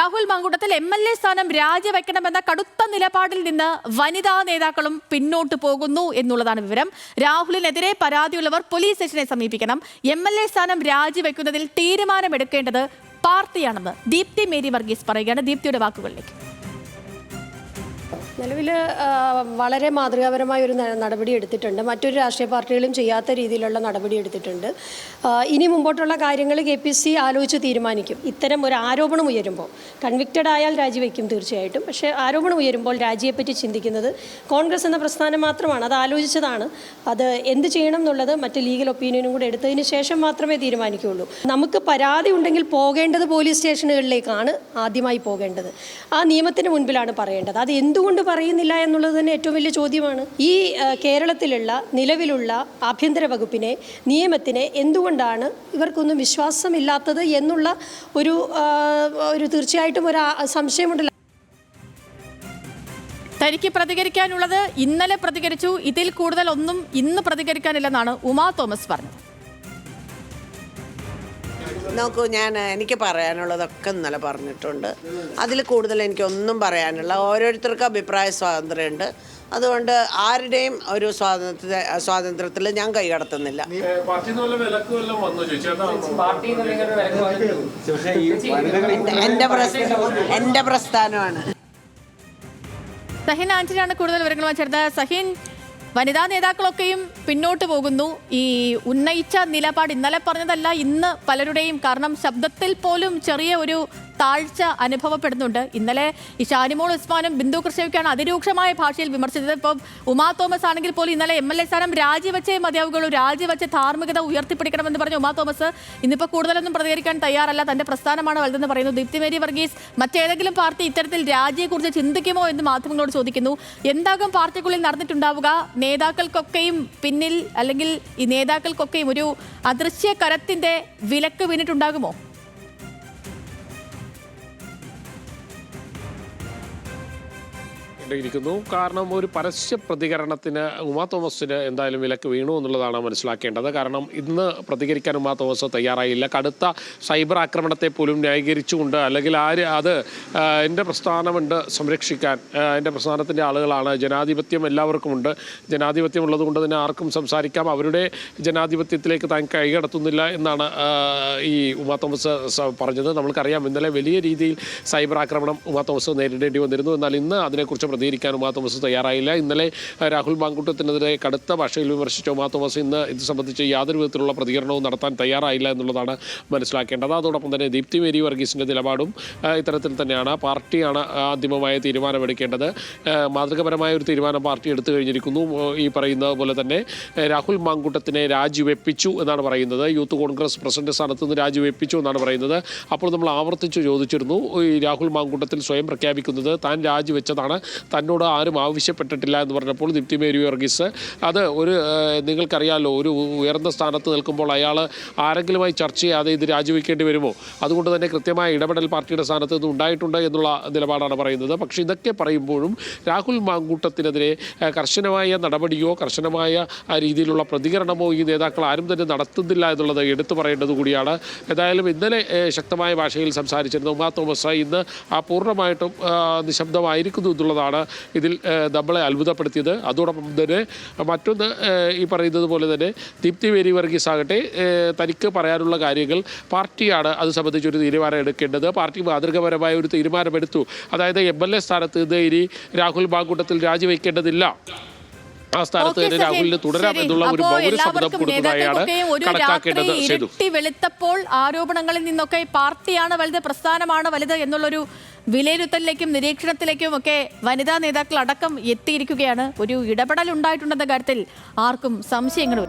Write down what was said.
Rahul Mamkootathil MLA സ്ഥാനം രാജിവെക്കണമെന്ന കടുത്ത നിലപാടിൽ നിന്ന് വനിതാ നേതാക്കളും പിന്നോട്ട് പോകുന്നു എന്നുള്ളതാണ് വിവരം. രാഹുലിനെതിരെ പരാതിയുള്ളവർ പോലീസ് സ്റ്റേഷനെ സമീപിക്കണം. MLA സ്ഥാനം രാജിവെക്കുന്നതിൽ തീരുമാനമെടുക്കേണ്ടത് പാർട്ടിയാണെന്ന് ദീപ്തി മേരി വർഗീസ് പറയുകയാണ്. ദീപ്തിയുടെ വാക്കുകളിലേക്ക്. നിലവിൽ വളരെ മാതൃകാപരമായ ഒരു നടപടി എടുത്തിട്ടുണ്ട്. മറ്റൊരു രാഷ്ട്രീയ പാർട്ടികളും ചെയ്യാത്ത രീതിയിലുള്ള നടപടി എടുത്തിട്ടുണ്ട്. ഇനി മുമ്പോട്ടുള്ള കാര്യങ്ങൾ KPC ആലോചിച്ച് തീരുമാനിക്കും. ഇത്തരം ഒരു ആരോപണം ഉയരുമ്പോൾ കൺവിക്റ്റഡ് ആയാൽ രാജിവെക്കും തീർച്ചയായിട്ടും. പക്ഷേ ആരോപണം ഉയരുമ്പോൾ രാജിയെപ്പറ്റി ചിന്തിക്കുന്നത് കോൺഗ്രസ് എന്ന പ്രസ്ഥാനം മാത്രമാണ്. അത് ആലോചിച്ചതാണ്. അത് എന്ത് ചെയ്യണം എന്നുള്ളത് മറ്റ് ലീഗൽ ഒപ്പീനിയനും കൂടെ എടുത്തതിന് ശേഷം മാത്രമേ തീരുമാനിക്കുകയുള്ളൂ. നമുക്ക് പരാതി ഉണ്ടെങ്കിൽ പോകേണ്ടത് പോലീസ് സ്റ്റേഷനുകളിലേക്കാണ് ആദ്യമായി പോകേണ്ടത്. ആ നിയമത്തിന് മുൻപിലാണ് പറയേണ്ടത്. അത് എന്തുകൊണ്ട് പറയുന്നില്ല എന്നുള്ളത് തന്നെ ഏറ്റവും വലിയ ചോദ്യമാണ്. ഈ കേരളത്തിലുള്ള നിലവിലുള്ള ആഭ്യന്തര വകുപ്പിനെ, നിയമത്തിനെ എന്തുകൊണ്ടാണ് ഇവർക്കൊന്നും വിശ്വാസമില്ലാത്തത് എന്നുള്ള ഒരു തീർച്ചയായിട്ടും ഒരു സംശയമുണ്ടല്ലോ. തനിക്ക് പ്രതികരിക്കാനുള്ളത് ഇന്നലെ പ്രതികരിച്ചു, ഇതിൽ കൂടുതൽ ഒന്നും ഇന്ന് പ്രതികരിക്കാനില്ലെന്നാണ് ഉമാ തോമസ് പറഞ്ഞത്. നോക്കൂ, എനിക്ക് പറയാനുള്ളതൊക്കെ ഇന്നലെ പറഞ്ഞിട്ടുണ്ട്. അതിൽ കൂടുതൽ എനിക്കൊന്നും പറയാനില്ല. ഓരോരുത്തർക്കും അഭിപ്രായ സ്വാതന്ത്ര്യമുണ്ട്. അതുകൊണ്ട് ആരുടെയും ഒരു സ്വാതന്ത്ര്യത്തിൽ ഞാൻ കൈകടത്തുന്നില്ല. എൻ്റെ പ്രസ്ഥാനമാണ്. സഹിൻ ആന്റണിയാണ് കൂടുതൽ വിവരങ്ങളുമായി ചേർന്നത്. സഹിൻ, വനിതാ നേതാക്കളൊക്കെയും പിന്നോട്ട് പോകുന്നു. ഈ ഉന്നയിച്ച നിലപാട് ഇന്നലെ പറഞ്ഞതല്ല ഇന്ന് പലരുടെയും, കാരണം ശബ്ദത്തിൽ പോലും ചെറിയ ഒരു താഴ്ച അനുഭവപ്പെടുന്നുണ്ട്. ഇന്നലെ ഈ ഷാനിമോൾ ഉസ്മാനും ബിന്ദു കൃഷ്ണയൊക്കെയാണ് അതിരൂക്ഷമായ ഭാഷയിൽ വിമർശിച്ചത്. ഇപ്പം ഉമാ തോമസ് ആണെങ്കിൽ പോലും ഇന്നലെ MLA സ്ഥാനം രാജിവെച്ചേ മതിയാവുകയുള്ളൂ, രാജിവെച്ച് ധാർമ്മികത ഉയർത്തിപ്പിടിക്കണമെന്ന് പറഞ്ഞ ഉമാ തോമസ് ഇന്നിപ്പോൾ കൂടുതലൊന്നും പ്രതികരിക്കാൻ തയ്യാറല്ല. തന്റെ പ്രസ്ഥാനമാണ് വലുതെന്ന് പറയുന്നു. ദീപ്തി മേരി വർഗീസ്, മറ്റേതെങ്കിലും പാർട്ടി ഇത്തരത്തിൽ രാജിയെക്കുറിച്ച് ചിന്തിക്കുമോ എന്ന് മാധ്യമങ്ങളോട് ചോദിക്കുന്നു. എന്താകും പാർട്ടിക്കുള്ളിൽ നടന്നിട്ടുണ്ടാവുക? നേതാക്കൾക്കൊക്കെയും പിന്നിൽ, അല്ലെങ്കിൽ ഈ നേതാക്കൾക്കൊക്കെയും ഒരു അദൃശ്യ കരത്തിന്റെ വിലക്ക് വീണിട്ടുണ്ടാകുമോ? കാരണം ഒരു പരസ്യ പ്രതികരണത്തിന് ഉമാ തോമസിന് എന്തായാലും വിലക്ക് വീണു എന്നുള്ളതാണ് മനസ്സിലാക്കേണ്ടത്. കാരണം ഇന്ന് പ്രതികരിക്കാൻ ഉമാ തോമസ് തയ്യാറായില്ല. കടുത്ത സൈബർ ആക്രമണത്തെ പോലും ന്യായീകരിച്ചുകൊണ്ട്, അല്ലെങ്കിൽ എൻ്റെ പ്രസ്ഥാനമുണ്ട് സംരക്ഷിക്കാൻ, എൻ്റെ പ്രസ്ഥാനത്തിൻ്റെ ആളുകളാണ്, ജനാധിപത്യം എല്ലാവർക്കുമുണ്ട്, ജനാധിപത്യം ഉള്ളതുകൊണ്ട് തന്നെ ആർക്കും സംസാരിക്കാം, അവരുടെ ജനാധിപത്യത്തിലേക്ക് താൻ കൈകടത്തുന്നില്ല എന്നാണ് ഈ ഉമാ തോമസ് പറഞ്ഞത്. നമ്മൾക്കറിയാം ഇന്നലെ വലിയ രീതിയിൽ സൈബർ ആക്രമണം ഉമാ തോമസ് നേരിടേണ്ടി വന്നിരുന്നു. എന്നാൽ ഇന്ന് അതിനെക്കുറിച്ച് പ്രതികരിക്കാൻ ഉമാ തോമസ് തയ്യാറായില്ല. ഇന്നലെ രാഹുൽ മാങ്കൂട്ടത്തിനെതിരെ കടുത്ത ഭാഷയിൽ വിമർശിച്ച ഉമാ തോമസ് ഇന്ന് ഇത് സംബന്ധിച്ച് യാതൊരു വിധത്തിലുള്ള പ്രതികരണവും നടത്താൻ തയ്യാറായില്ല എന്നുള്ളതാണ് മനസ്സിലാക്കേണ്ടത്. അതോടൊപ്പം തന്നെ ദീപ്തി മേരി വർഗീസിൻ്റെ നിലപാടും ഇത്തരത്തിൽ തന്നെയാണ്. പാർട്ടിയാണ് അന്തിമമായ തീരുമാനമെടുക്കേണ്ടത്. മാതൃകപരമായ ഒരു തീരുമാനം പാർട്ടി എടുത്തു കഴിഞ്ഞിരിക്കുന്നു. ഈ പറയുന്നത് പോലെ തന്നെ രാഹുൽ മാങ്കൂട്ടത്തിനെ രാജിവെപ്പിച്ചു എന്നാണ് പറയുന്നത്. യൂത്ത് കോൺഗ്രസ് പ്രസിഡന്റ് സ്ഥാനത്ത് നിന്ന് രാജിവെപ്പിച്ചു എന്നാണ് പറയുന്നത്. അപ്പോൾ നമ്മൾ ആവർത്തിച്ച് ചോദിച്ചിരുന്നു, ഈ രാഹുൽ മാങ്കൂട്ടത്തിൽ സ്വയം പ്രഖ്യാപിക്കുന്നത് താൻ രാജിവെച്ചതാണ്, തന്നോട് ആരും ആവശ്യപ്പെട്ടിട്ടില്ല എന്ന് പറഞ്ഞപ്പോൾ ദീപ്തി മേരി വർഗീസ് അത് നിങ്ങൾക്കറിയാമല്ലോ, ഒരു ഉയർന്ന സ്ഥാനത്ത് നിൽക്കുമ്പോൾ അയാൾ ആരെങ്കിലുമായി ചർച്ച ചെയ്യാതെ ഇത് രാജിവെക്കേണ്ടി വരുമോ? അതുകൊണ്ട് തന്നെ കൃത്യമായ ഇടപെടൽ പാർട്ടിയുടെ സ്ഥാനത്ത് നിന്ന് ഉണ്ടായിട്ടുണ്ട് എന്നുള്ള നിലപാടാണ് പറയുന്നത്. പക്ഷേ ഇതൊക്കെ പറയുമ്പോഴും രാഹുൽ മാങ്കൂട്ടത്തിനെതിരെ കർശനമായ നടപടിയോ കർശനമായ രീതിയിലുള്ള പ്രതികരണമോ ഈ നേതാക്കൾ ആരും തന്നെ നടത്തുന്നില്ല എന്നുള്ളത് എടുത്തു പറയേണ്ടത് കൂടിയാണ്. ഏതായാലും ഇന്നലെ ശക്തമായ ഭാഷയിൽ സംസാരിച്ചിരുന്ന ഉമാ തോമസ് ഇന്ന് പൂർണ്ണമായിട്ടും നിശബ്ദമായിരിക്കുന്നു എന്നുള്ളതാണ് ഇതിൽ നമ്മളെ അത്ഭുതപ്പെടുത്തിയത്. അതോടൊപ്പം തന്നെ മറ്റൊന്ന്, ഈ പറയുന്നത് പോലെ തന്നെ ദീപ്തി മേരി വർഗീസ് ആകട്ടെ, തനിക്ക് പറയാനുള്ള കാര്യങ്ങൾ പാർട്ടിയാണ് അത് സംബന്ധിച്ചൊരു തീരുമാനം എടുക്കേണ്ടത്. പാർട്ടി മാതൃകാപരമായ ഒരു തീരുമാനമെടുത്തു. അതായത് MLA സ്ഥാനത്ത് നിന്ന് ഇനി രാഹുൽ മാങ്കൂട്ടത്തിൽ രാജിവെക്കേണ്ടതില്ല, ആ സ്ഥാനത്ത് തന്നെ രാഹുലിന് തുടരാം എന്നുള്ള ഒരു പൗരസമ്മതം കൊടുത്തതായാണ് കണക്കാക്കേണ്ടത്. ഇരട്ടി വെളുത്തപ്പോൾ ആരോപണങ്ങളിൽ നിന്നൊക്കെ പാർട്ടിയാണ് വലുത്, പ്രസ്ഥാനമാണ് വലുത് എന്നുള്ളൊരു വിലയിരുത്തലിലേക്കും നിരീക്ഷണത്തിലേക്കും ഒക്കെ വനിതാ നേതാക്കൾ അടക്കം എത്തിയിരിക്കുകയാണ്. ഒരു ഇടപെടൽ ഉണ്ടായിട്ടുണ്ടെന്ന കാര്യത്തിൽ ആർക്കും സംശയങ്ങളും